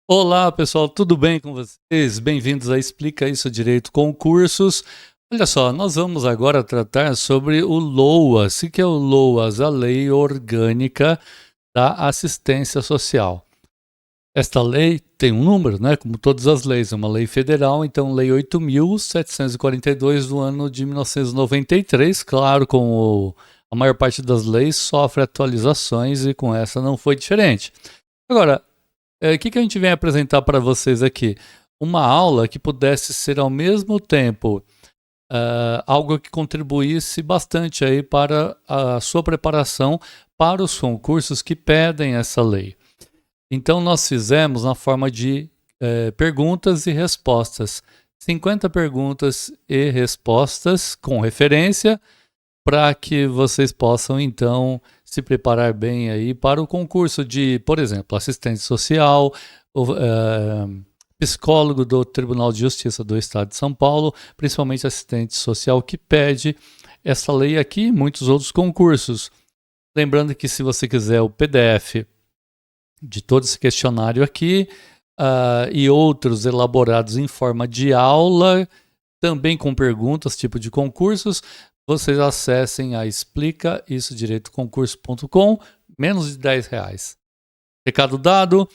Olá, pessoal, tudo bem com vocês? Bem-vindos a Explica Isso Direito Concursos. Olha só, nós vamos agora tratar sobre o LOAS. O que é o LOAS? A Lei Orgânica da Assistência Social. Esta lei tem um número, né? Como todas as leis, é uma lei federal, então Lei 8.742 do ano de 1993. Claro, como a maior parte das leis sofre atualizações e com essa não foi diferente. Agora, o que a gente vem apresentar para vocês aqui? Uma aula que pudesse ser ao mesmo tempo algo que contribuísse bastante aí para a sua preparação para os concursos que pedem essa lei. Então nós fizemos na forma de perguntas e respostas. 50 perguntas e respostas com referência para que vocês possam então se preparar bem aí para o concurso de, por exemplo, assistente social, psicólogo do Tribunal de Justiça do Estado de São Paulo, principalmente assistente social que pede essa lei aqui e muitos outros concursos. Lembrando que se você quiser o PDF de todo esse questionário aqui e outros elaborados em forma de aula, também com perguntas, tipo de concursos, vocês acessem a explicaisodireitoconcurso.com, menos de R$10. Recado dado,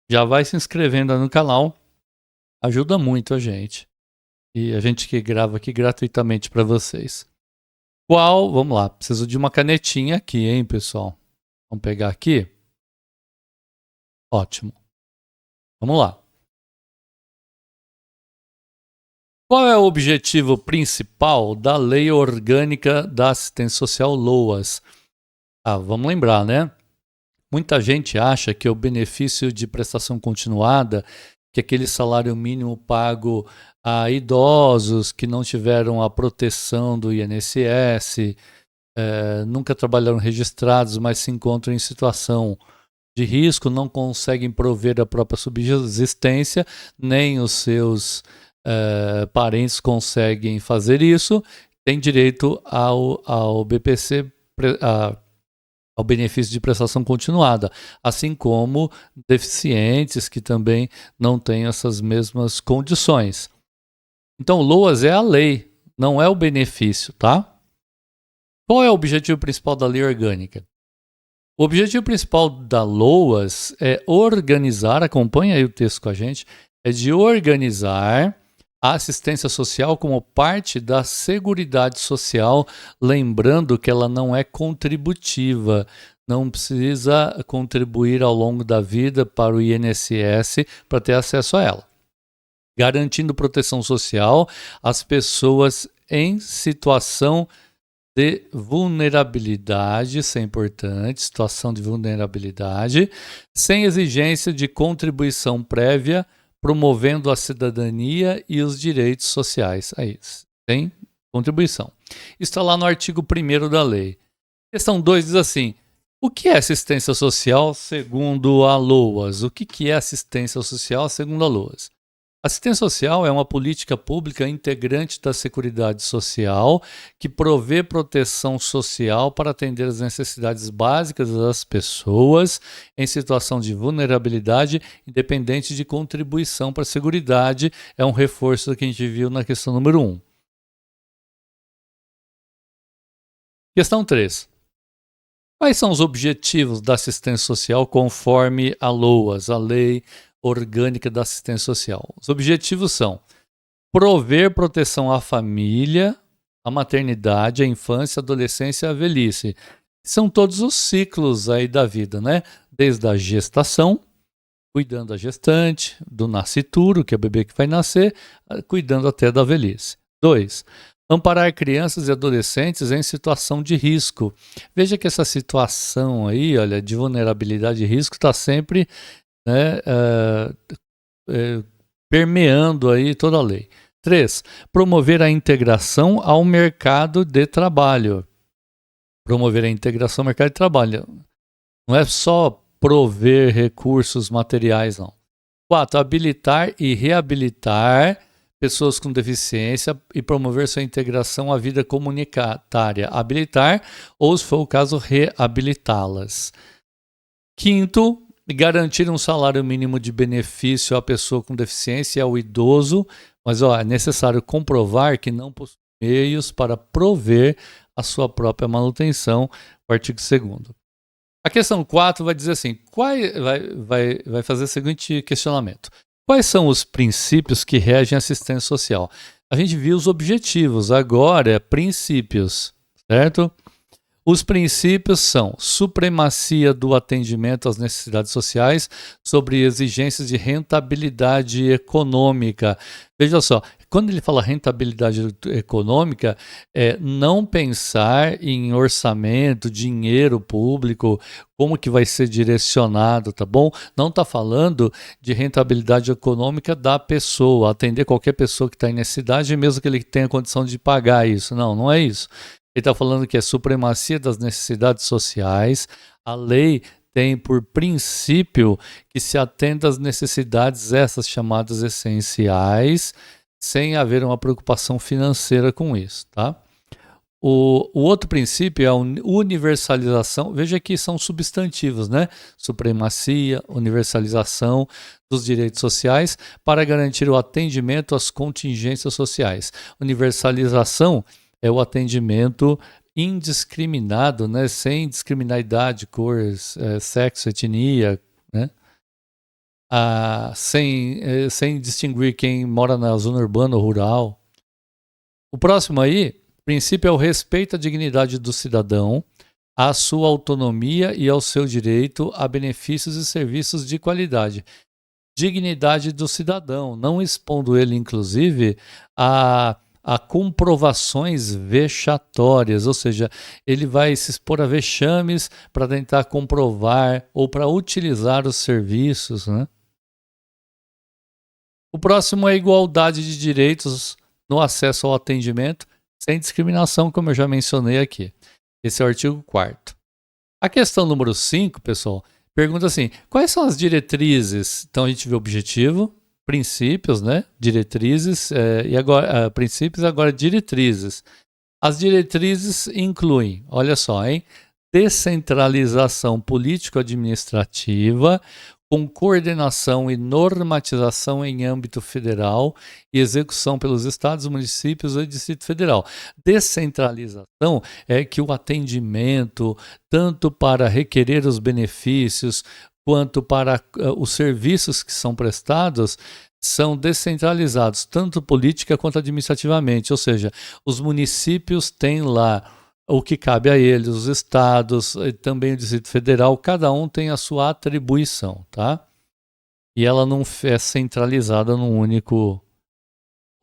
já vai se inscrevendo no canal, ajuda muito a gente. E a gente que grava aqui gratuitamente para vocês. Vamos lá, preciso de uma canetinha aqui, hein, pessoal? Vamos pegar aqui. Ótimo. Vamos lá. Qual é o objetivo principal da Lei Orgânica da Assistência Social LOAS? Vamos lembrar, né? Muita gente acha que o benefício de prestação continuada, que é aquele salário mínimo pago a idosos que não tiveram a proteção do INSS, nunca trabalharam registrados, mas se encontram em situação de risco, não conseguem prover a própria subsistência, nem os seus parentes conseguem fazer isso, tem direito ao BPC, ao benefício de prestação continuada, assim como deficientes que também não têm essas mesmas condições. Então, o LOAS é a lei, não é o benefício, tá? Qual é o objetivo principal da lei orgânica? O objetivo principal da LOAS é organizar, acompanha aí o texto com a gente, é de organizar a assistência social como parte da Seguridade Social, lembrando que ela não é contributiva, não precisa contribuir ao longo da vida para o INSS para ter acesso a ela. Garantindo proteção social às pessoas em situação de vulnerabilidade, isso é importante, situação de vulnerabilidade, sem exigência de contribuição prévia, promovendo a cidadania e os direitos sociais. Aí, sem contribuição. Isso está lá no artigo 1º da lei. Questão 2 diz assim: o que é assistência social segundo a LOAS? O que é assistência social segundo a LOAS? Assistência social é uma política pública integrante da Seguridade Social que provê proteção social para atender as necessidades básicas das pessoas em situação de vulnerabilidade, independente de contribuição para a Seguridade. É um reforço do que a gente viu na questão número 1. Questão 3. Quais são os objetivos da assistência social conforme a LOAS, a Lei Orgânica da Assistência Social? Os objetivos são prover proteção à família, à maternidade, à infância, à adolescência e à velhice. São todos os ciclos aí da vida, né? Desde a gestação, cuidando da gestante, do nascituro, que é o bebê que vai nascer, cuidando até da velhice. 2. Amparar crianças e adolescentes em situação de risco. Veja que essa situação aí, olha, de vulnerabilidade e risco está sempre, né, permeando aí toda a lei. 3. Promover a integração ao mercado de trabalho. Promover a integração ao mercado de trabalho. Não é só prover recursos materiais, não. 4. Habilitar e reabilitar pessoas com deficiência e promover sua integração à vida comunitária. Habilitar ou, se for o caso, reabilitá-las. 5. Garantir um salário mínimo de benefício à pessoa com deficiência e ao idoso, mas é necessário comprovar que não possui meios para prover a sua própria manutenção, o artigo 2º. A questão 4 vai dizer assim, vai fazer o seguinte questionamento. Quais são os princípios que regem a assistência social? A gente viu os objetivos, agora princípios, certo? Os princípios são supremacia do atendimento às necessidades sociais sobre exigências de rentabilidade econômica. Veja só, quando ele fala rentabilidade econômica, é não pensar em orçamento, dinheiro público, como que vai ser direcionado, tá bom? Não está falando de rentabilidade econômica da pessoa, atender qualquer pessoa que está em necessidade, mesmo que ele tenha condição de pagar isso. Não, não é isso. Ele está falando que é supremacia das necessidades sociais. A lei tem por princípio que se atenda às necessidades essas chamadas essenciais, sem haver uma preocupação financeira com isso, tá? O outro princípio é a universalização. Veja que são substantivos, né? Supremacia, universalização dos direitos sociais para garantir o atendimento às contingências sociais. Universalização é o atendimento indiscriminado, né? Sem discriminar idade, cor, sexo, etnia, né? Sem distinguir quem mora na zona urbana ou rural. O próximo aí, princípio é o respeito à dignidade do cidadão, à sua autonomia e ao seu direito a benefícios e serviços de qualidade. Dignidade do cidadão, não expondo ele, inclusive, a comprovações vexatórias, ou seja, ele vai se expor a vexames para tentar comprovar ou para utilizar os serviços, né? O próximo é a igualdade de direitos no acesso ao atendimento, sem discriminação, como eu já mencionei aqui. Esse é o artigo 4º. A questão número 5, pessoal, pergunta assim, quais são as diretrizes? Então a gente vê o objetivo, princípios, né? Diretrizes, e agora princípios, agora diretrizes. As diretrizes incluem, olha só, hein? Descentralização político-administrativa, com coordenação e normatização em âmbito federal e execução pelos estados, municípios e Distrito Federal. Descentralização é que o atendimento, tanto para requerer os benefícios, quanto para os serviços que são prestados, são descentralizados, tanto política quanto administrativamente, ou seja, os municípios têm lá o que cabe a eles, os estados, e também o Distrito Federal, cada um tem a sua atribuição, tá? E ela não é centralizada num único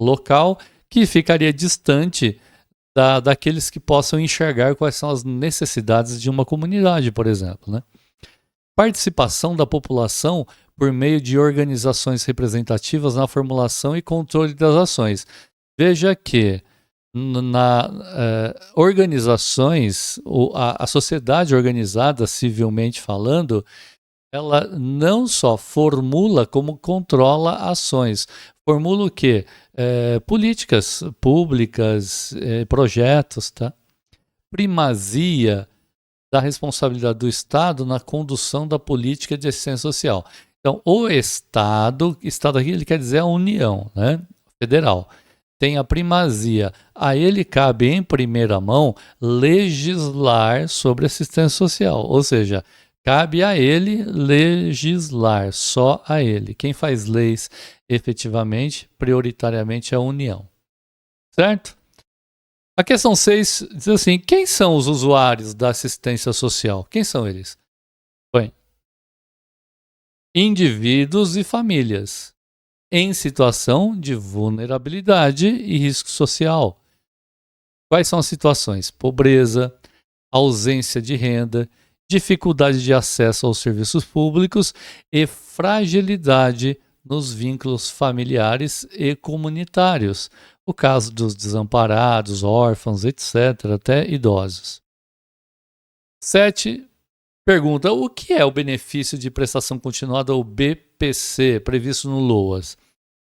local, que ficaria distante daqueles que possam enxergar quais são as necessidades de uma comunidade, por exemplo, né? Participação da população por meio de organizações representativas na formulação e controle das ações. Veja que organizações, a sociedade organizada, civilmente falando, ela não só formula, como controla ações. Formula o quê? Políticas públicas, projetos, tá? Primazia da responsabilidade do Estado na condução da política de assistência social. Então, o Estado aqui ele quer dizer a União, né? Federal, tem a primazia. A ele cabe, em primeira mão, legislar sobre assistência social, ou seja, cabe a ele legislar, só a ele. Quem faz leis efetivamente, prioritariamente, é a União. Certo? A questão 6 diz assim, quem são os usuários da assistência social? Quem são eles? Bem, indivíduos e famílias em situação de vulnerabilidade e risco social. Quais são as situações? Pobreza, ausência de renda, dificuldade de acesso aos serviços públicos e fragilidade nos vínculos familiares e comunitários. O caso dos desamparados, órfãos, etc., até idosos. 7. Pergunta, o que é o benefício de prestação continuada, ou BPC, previsto no LOAS?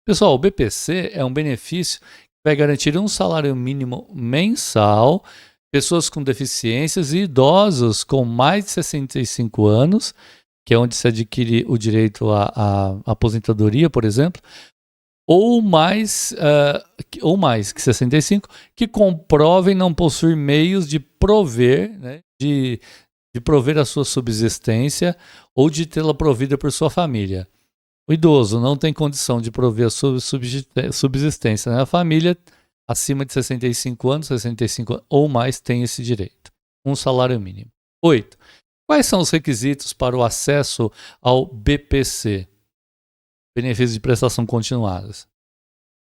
Pessoal, o BPC é um benefício que vai garantir um salário mínimo mensal, pessoas com deficiências e idosos com mais de 65 anos que é onde se adquire o direito à aposentadoria, por exemplo, ou mais que 65, que comprovem não possuir meios de prover, né, de prover a sua subsistência ou de tê-la provida por sua família. O idoso não tem condição de prover a sua subsistência na família, acima de 65 anos, 65 ou mais tem esse direito. Um salário mínimo. 8. Quais são os requisitos para o acesso ao BPC? Benefícios de prestação continuadas.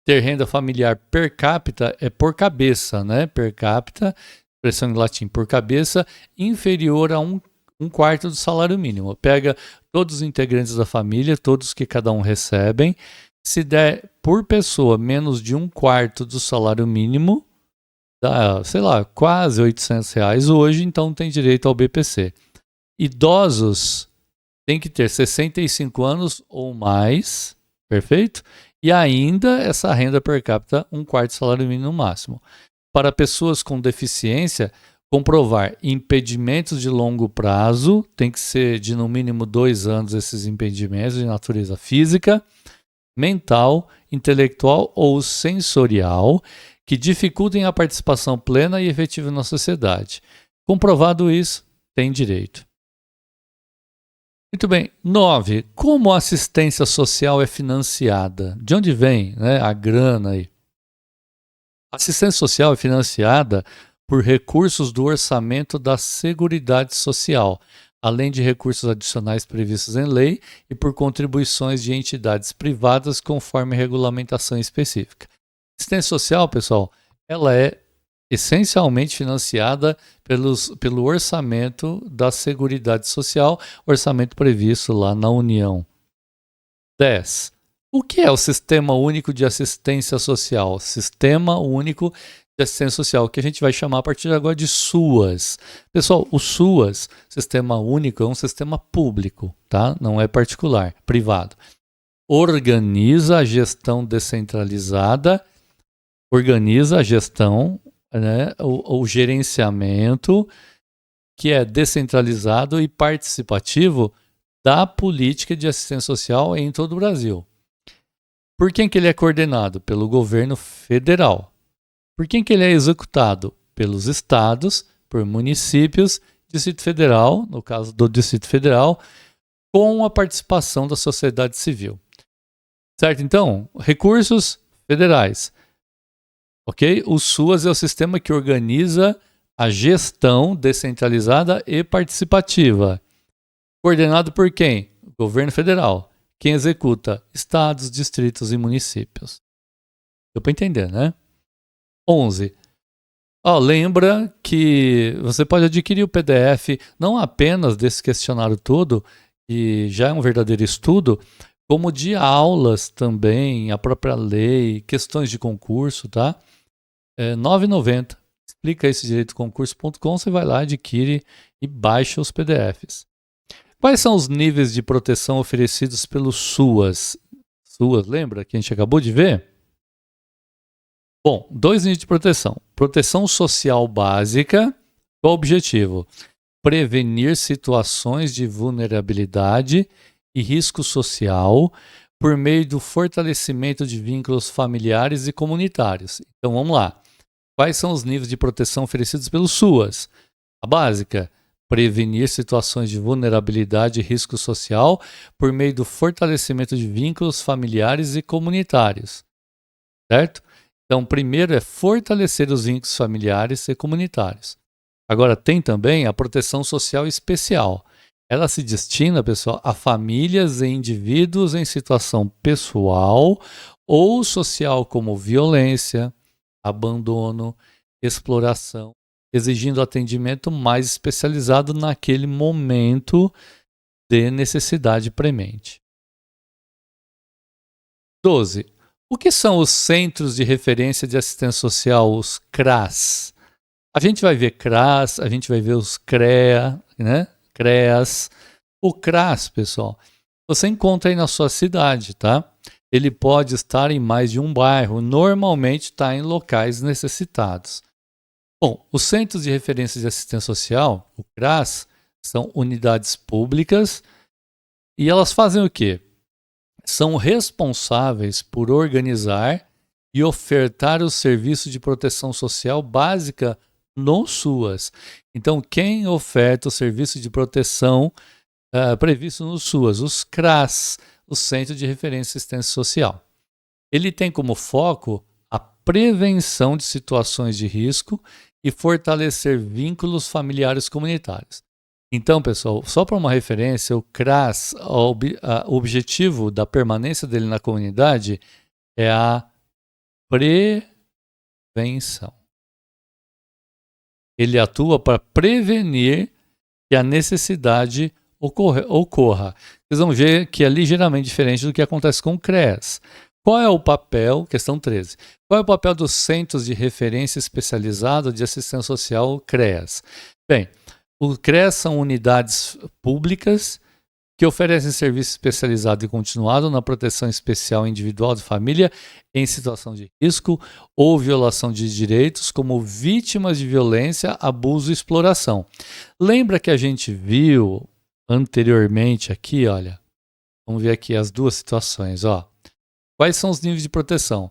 Ter renda familiar per capita é por cabeça, né? Per capita, expressão em latim por cabeça, inferior a um quarto do salário mínimo. Pega todos os integrantes da família, todos que cada um recebem. Se der por pessoa menos de um quarto do salário mínimo, dá, sei lá, quase R$800 hoje, então tem direito ao BPC. Idosos têm que ter 65 anos ou mais, perfeito? E ainda essa renda per capita, um quarto do salário mínimo máximo. Para pessoas com deficiência, comprovar impedimentos de longo prazo, tem que ser de no mínimo 2 anos esses impedimentos de natureza física, mental, intelectual ou sensorial, que dificultem a participação plena e efetiva na sociedade. Comprovado isso, tem direito. Muito bem. 9. Como a assistência social é financiada? De onde vem, né, a grana aí? A assistência social é financiada por recursos do orçamento da Seguridade Social, além de recursos adicionais previstos em lei e por contribuições de entidades privadas conforme regulamentação específica. A assistência social, pessoal, ela é essencialmente financiada pelo orçamento da Seguridade Social, orçamento previsto lá na União. 10. O que é o Sistema Único de Assistência Social? Sistema Único de Assistência Social, que a gente vai chamar a partir de agora de SUAS. Pessoal, o SUAS, Sistema Único, é um sistema público, tá? Não é particular, privado. Organiza a gestão descentralizada, organiza a gestão, né, o gerenciamento, que é descentralizado e participativo da política de assistência social em todo o Brasil. Por quem que ele é coordenado? Pelo governo federal. Por quem que ele é executado? Pelos estados, por municípios, Distrito Federal, no caso do Distrito Federal, com a participação da sociedade civil. Certo? Então, recursos federais. Ok? O SUAS é o sistema que organiza a gestão descentralizada e participativa. Coordenado por quem? O governo federal. Quem executa? Estados, distritos e municípios. Deu para entender, né? 11. Lembra que você pode adquirir o PDF não apenas desse questionário todo, que já é um verdadeiro estudo, como de aulas também, a própria lei, questões de concurso, tá? R$ 9,90. Explica esse direitoconcurso.com, você vai lá, adquire e baixa os PDFs. Quais são os níveis de proteção oferecidos pelo SUAS? SUAS, lembra que a gente acabou de ver? Bom, 2 níveis de proteção. Proteção social básica. Qual o objetivo? Prevenir situações de vulnerabilidade e risco social por meio do fortalecimento de vínculos familiares e comunitários. Então vamos lá. Quais são os níveis de proteção oferecidos pelo SUAS? A básica, prevenir situações de vulnerabilidade e risco social por meio do fortalecimento de vínculos familiares e comunitários. Certo? Então, primeiro é fortalecer os vínculos familiares e comunitários. Agora, tem também a proteção social especial. Ela se destina, pessoal, a famílias e indivíduos em situação pessoal ou social, como violência, abandono, exploração, exigindo atendimento mais especializado naquele momento de necessidade premente. 12. O que são os Centros de Referência de Assistência Social, os CRAS? A gente vai ver CRAS, a gente vai ver os CREA, né? CREAS. O CRAS, pessoal, você encontra aí na sua cidade, tá? Ele pode estar em mais de um bairro, normalmente está em locais necessitados. Bom, os Centros de Referência de Assistência Social, o CRAS, são unidades públicas E elas fazem o quê? São responsáveis por organizar e ofertar o serviço de proteção social básica no SUAS. Então, quem oferta o serviço de proteção previsto no SUAS? Os CRAS, o Centro de Referência e Assistência Social. Ele tem como foco a prevenção de situações de risco e fortalecer vínculos familiares comunitários. Então, pessoal, só para uma referência, o CRAS, o objetivo da permanência dele na comunidade é a prevenção. Ele atua para prevenir que a necessidade ocorra. Vocês vão ver que é ligeiramente diferente do que acontece com o CREAS. Qual é o papel, questão 13, qual é o papel dos Centros de Referência Especializada de Assistência Social, CREAS? Bem, o CREAS são unidades públicas que oferecem serviço especializado e continuado na proteção especial individual de família em situação de risco ou violação de direitos, como vítimas de violência, abuso e exploração. Lembra que a gente viu anteriormente aqui, olha, vamos ver aqui as duas situações, ó. Quais são os níveis de proteção?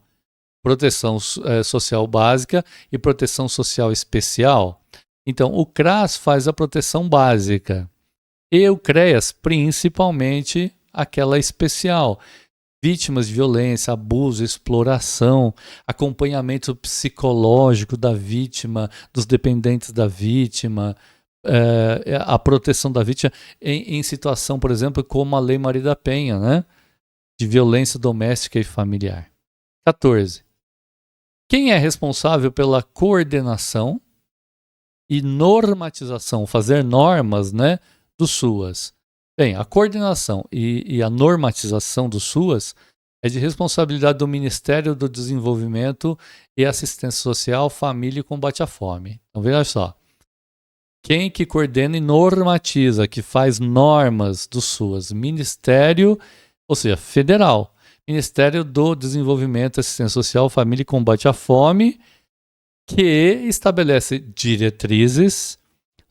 Proteção social básica e proteção social especial. Então, o CRAS faz a proteção básica e o CREAS, principalmente, aquela especial. Vítimas de violência, abuso, exploração, acompanhamento psicológico da vítima, dos dependentes da vítima, a proteção da vítima em situação, por exemplo, como a Lei Maria da Penha, né? De violência doméstica e familiar. 14. Quem é responsável pela coordenação e normatização, fazer normas, né, do SUAS? Bem, a coordenação e a normatização do SUAS é de responsabilidade do Ministério do Desenvolvimento e Assistência Social, Família e Combate à Fome. Então, veja só. Quem que coordena e normatiza, que faz normas do SUAS? Ministério, ou seja, federal. Ministério do Desenvolvimento, Assistência Social, Família e Combate à Fome, que estabelece diretrizes,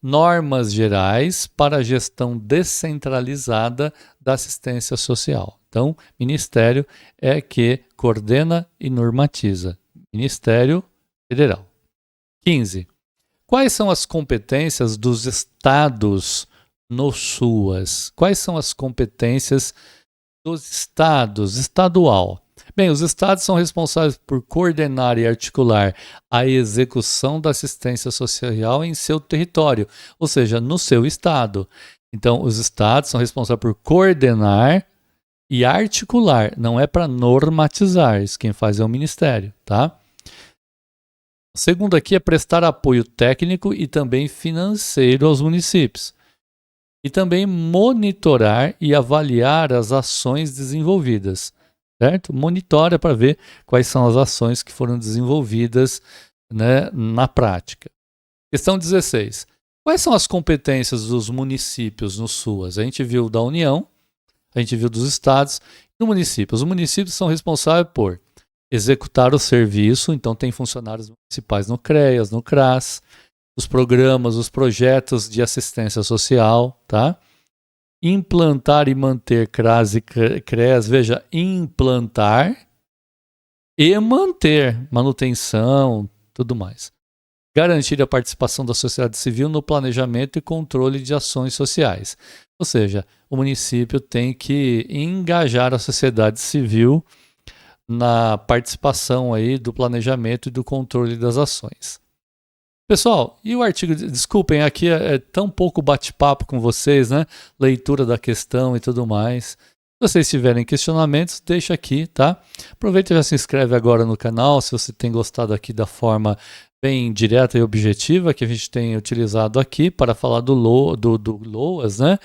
normas gerais para a gestão descentralizada da assistência social. Então, Ministério é que coordena e normatiza. Ministério Federal. 15. Quais são as competências dos estados no SUAS? Quais são as competências dos estados, estadual? Bem, os estados são responsáveis por coordenar e articular a execução da assistência social em seu território, ou seja, no seu estado. Então, os estados são responsáveis por coordenar e articular, não é para normatizar, isso quem faz é o Ministério, tá? O segundo aqui é prestar apoio técnico e também financeiro aos municípios. E também monitorar e avaliar as ações desenvolvidas, certo? Monitora para ver quais são as ações que foram desenvolvidas, né, na prática. Questão 16. Quais são as competências dos municípios no SUAS? A gente viu da União, a gente viu dos estados e do município. Os municípios são responsáveis por executar o serviço, então tem funcionários municipais no CREAS, no CRAS, os programas, os projetos de assistência social, tá? Implantar e manter CRAS e CREAS, veja, implantar e manter, manutenção, tudo mais. Garantir a participação da sociedade civil no planejamento e controle de ações sociais. Ou seja, o município tem que engajar a sociedade civil na participação aí do planejamento e do controle das ações. Pessoal, e o artigo, desculpem, aqui é tão pouco bate-papo com vocês, né? Leitura da questão e tudo mais. Se vocês tiverem questionamentos, deixa aqui, tá? Aproveita e já se inscreve agora no canal, se você tem gostado aqui da forma bem direta e objetiva que a gente tem utilizado aqui para falar do LOAS, né?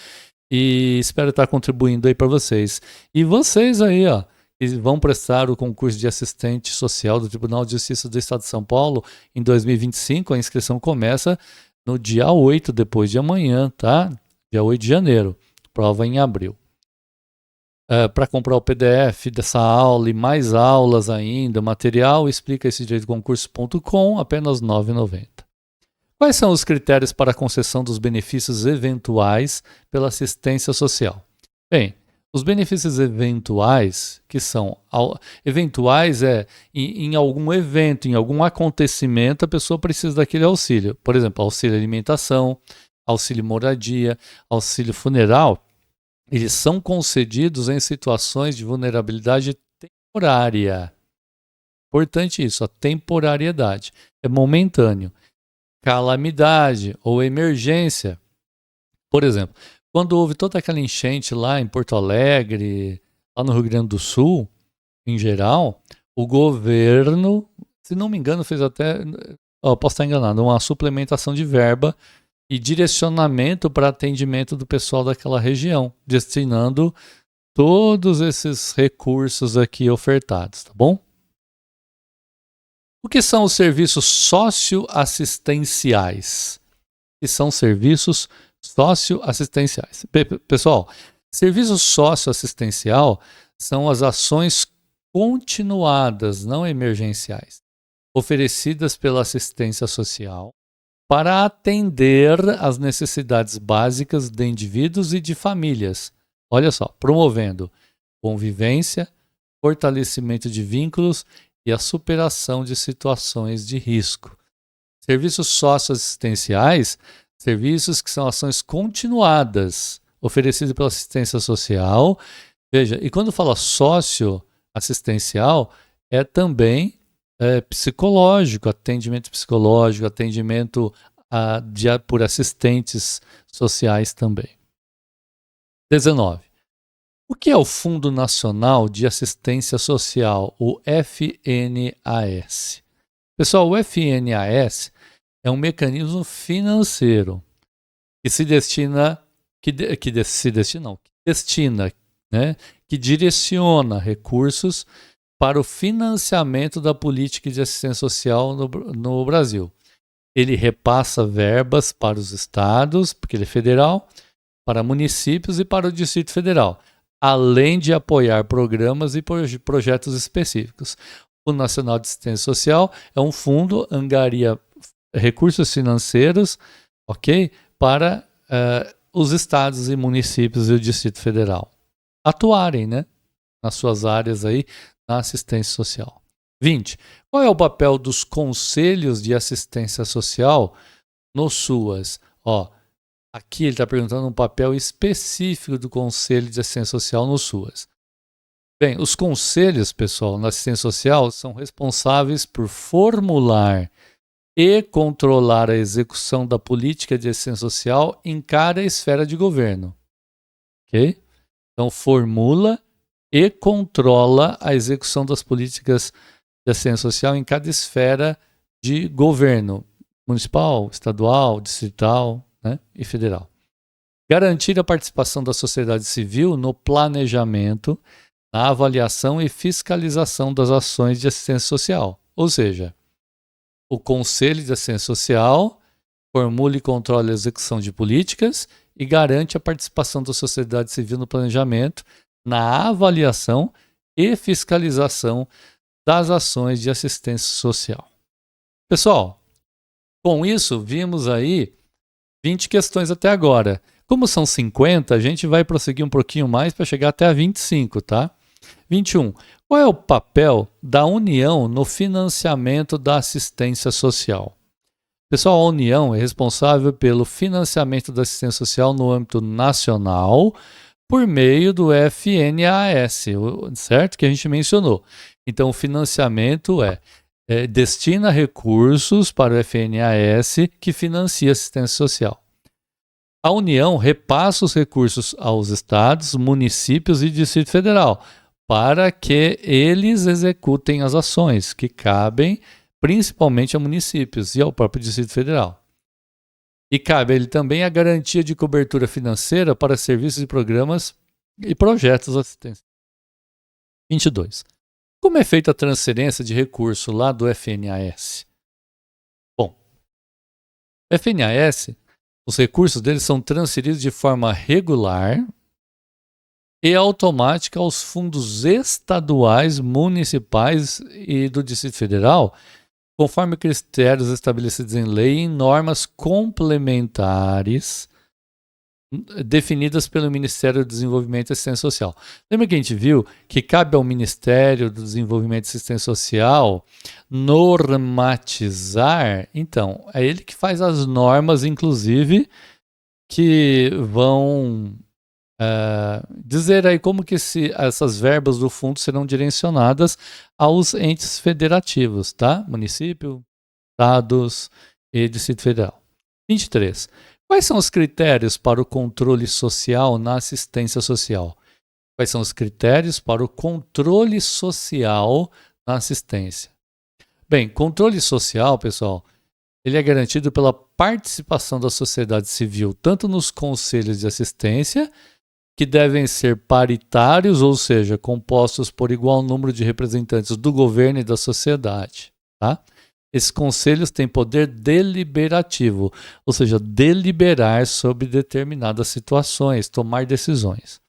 E espero estar contribuindo aí para vocês. E vocês aí, ó, que vão prestar o concurso de assistente social do Tribunal de Justiça do Estado de São Paulo em 2025. A inscrição começa no dia 8, depois de amanhã, tá? Dia 8 de janeiro. Prova em abril. Para comprar o PDF dessa aula e mais aulas ainda, material, explica esse direito concurso.com, apenas R$ 9,90. Quais são os critérios para a concessão dos benefícios eventuais pela assistência social? Bem, os benefícios eventuais, que são eventuais em algum evento, em algum acontecimento, a pessoa precisa daquele auxílio. Por exemplo, auxílio alimentação, auxílio moradia, auxílio funeral, eles são concedidos em situações de vulnerabilidade temporária. Importante isso, a temporariedade. É momentâneo. Calamidade ou emergência. Por exemplo, quando houve toda aquela enchente lá em Porto Alegre, lá no Rio Grande do Sul, em geral, o governo, se não me engano, fez até, posso estar enganado, uma suplementação de verba e direcionamento para atendimento do pessoal daquela região, destinando todos esses recursos aqui ofertados, tá bom? O que são os serviços socioassistenciais? Que são serviços socioassistenciais. Pessoal, serviço socioassistencial são as ações continuadas, não emergenciais, oferecidas pela assistência social para atender às necessidades básicas de indivíduos e de famílias. Olha só, promovendo convivência, fortalecimento de vínculos e a superação de situações de risco. Serviços socioassistenciais, serviços que são ações continuadas, oferecidas pela assistência social. Veja, e quando fala socioassistencial, é também psicológico, atendimento por assistentes sociais também. 19. O que é o Fundo Nacional de Assistência Social, o FNAS? Pessoal, o FNAS é um mecanismo financeiro que que direciona recursos para o financiamento da política de assistência social no Brasil. Ele repassa verbas para os estados, porque ele é federal, para municípios e para o Distrito Federal, além de apoiar programas e projetos específicos. O Fundo Nacional de Assistência Social é um fundo, angaria recursos financeiros, ok, para os estados e municípios e o Distrito Federal atuarem, né, nas suas áreas aí, na assistência social. 20. Qual é o papel dos conselhos de assistência social no SUAS? Aqui ele está perguntando um papel específico do Conselho de Assistência Social no SUAS. Bem, os conselhos, pessoal, na assistência social são responsáveis por formular e controlar a execução da política de assistência social em cada esfera de governo. Ok? Então, formula e controla a execução das políticas de assistência social em cada esfera de governo, municipal, estadual, distrital, né, e federal. Garantir a participação da sociedade civil no planejamento, na avaliação e fiscalização das ações de assistência social. Ou seja, o Conselho de Assistência Social formula e controla a execução de políticas e garante a participação da sociedade civil no planejamento, na avaliação e fiscalização das ações de assistência social. Pessoal, com isso, vimos aí 20 questões até agora. Como são 50, a gente vai prosseguir um pouquinho mais para chegar até a 25, tá? 21. Qual é o papel da União no financiamento da assistência social? Pessoal, a União é responsável pelo financiamento da assistência social no âmbito nacional por meio do FNAS, certo? Que a gente mencionou. Então, o financiamento destina recursos para o FNAS que financia a assistência social. A União repassa os recursos aos estados, municípios e Distrito Federal para que eles executem as ações que cabem principalmente a municípios e ao próprio Distrito Federal. E cabe a ele também a garantia de cobertura financeira para serviços e programas e projetos de assistência. 22. Como é feita a transferência de recurso lá do FNAS? Bom, o FNAS, os recursos deles são transferidos de forma regular e automática aos fundos estaduais, municipais e do Distrito Federal, conforme critérios estabelecidos em lei e em normas complementares definidas pelo Ministério do Desenvolvimento e Assistência Social. Lembra que a gente viu que cabe ao Ministério do Desenvolvimento e Assistência Social normatizar? Então, é ele que faz as normas, inclusive, que vão dizer aí como que essas verbas do fundo serão direcionadas aos entes federativos, tá? Município, estados e Distrito Federal. 23. Quais são os critérios para o controle social na assistência social? Quais são os critérios para o controle social na assistência? Bem, controle social, pessoal, ele é garantido pela participação da sociedade civil, tanto nos conselhos de assistência, que devem ser paritários, ou seja, compostos por igual número de representantes do governo e da sociedade, tá? Esses conselhos têm poder deliberativo, ou seja, deliberar sobre determinadas situações, tomar decisões.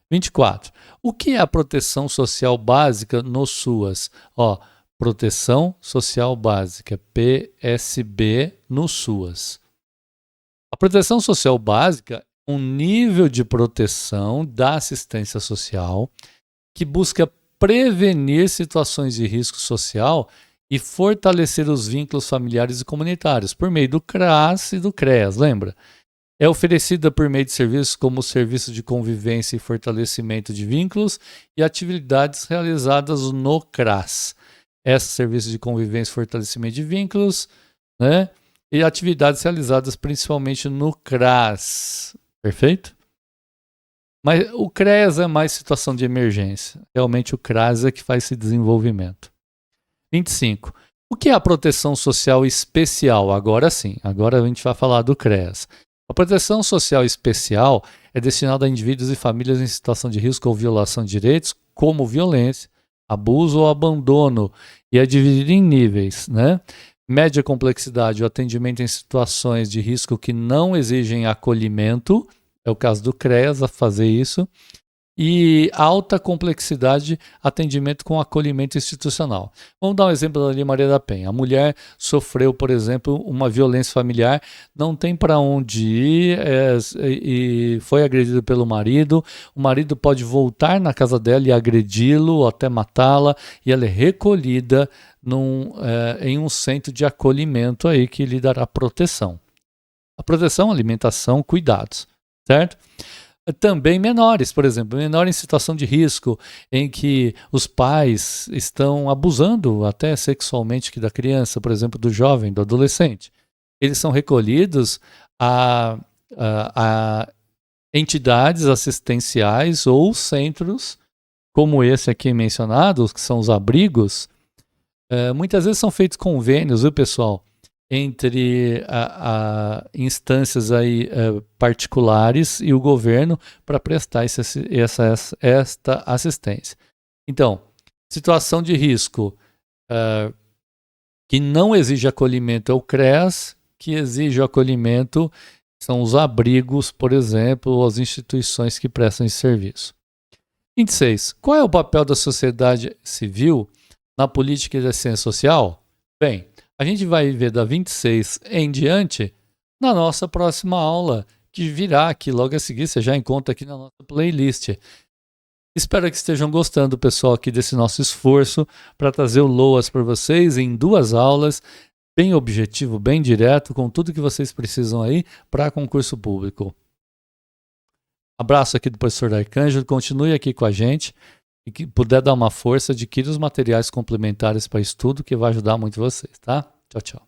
24. O que é a proteção social básica no SUAS? Proteção Social Básica, PSB, no SUAS. A proteção social básica é um nível de proteção da assistência social que busca prevenir situações de risco social e fortalecer os vínculos familiares e comunitários, por meio do CRAS e do CREAS, lembra? É oferecida por meio de serviços como o Serviço de Convivência e Fortalecimento de Vínculos e atividades realizadas no CRAS. Esse serviço de convivência e fortalecimento de vínculos, né? E atividades realizadas principalmente no CRAS. Perfeito? Mas o CREAS é mais situação de emergência. Realmente o CRAS é que faz esse desenvolvimento. 25. O que é a proteção social especial? Agora sim, agora a gente vai falar do CREAS. A proteção social especial é destinada a indivíduos e famílias em situação de risco ou violação de direitos, como violência, abuso ou abandono, e é dividida em níveis, né? Média complexidade, o atendimento em situações de risco que não exigem acolhimento, é o caso do CREAS a fazer isso, e alta complexidade, atendimento com acolhimento institucional. Vamos dar um exemplo da Lei Maria da Penha. A mulher sofreu, por exemplo, uma violência familiar, não tem para onde ir e foi agredida pelo marido. O marido pode voltar na casa dela e agredi-lo ou até matá-la, e ela é recolhida em um centro de acolhimento aí que lhe dará proteção. A proteção, alimentação, cuidados, certo? Também menores, por exemplo, menor em situação de risco, em que os pais estão abusando até sexualmente da criança, por exemplo, do jovem, do adolescente. Eles são recolhidos a entidades assistenciais ou centros, como esse aqui mencionado, que são os abrigos. Muitas vezes são feitos convênios, viu, pessoal? Entre instâncias aí, particulares e o governo para prestar esta assistência. Então, situação de risco que não exige acolhimento é o CREAS, que exige o acolhimento são os abrigos, por exemplo, ou as instituições que prestam esse serviço. 26. Qual é o papel da sociedade civil na política de assistência social? Bem, a gente vai ver da 26 em diante na nossa próxima aula, que virá aqui logo a seguir, você já encontra aqui na nossa playlist. Espero que estejam gostando, pessoal, aqui desse nosso esforço para trazer o LOAS para vocês em 2 aulas, bem objetivo, bem direto, com tudo que vocês precisam aí para concurso público. Abraço aqui do professor Arcângelo, continue aqui com a gente. E que puder dar uma força, adquira os materiais complementares para estudo, que vai ajudar muito vocês, tá? Tchau, tchau.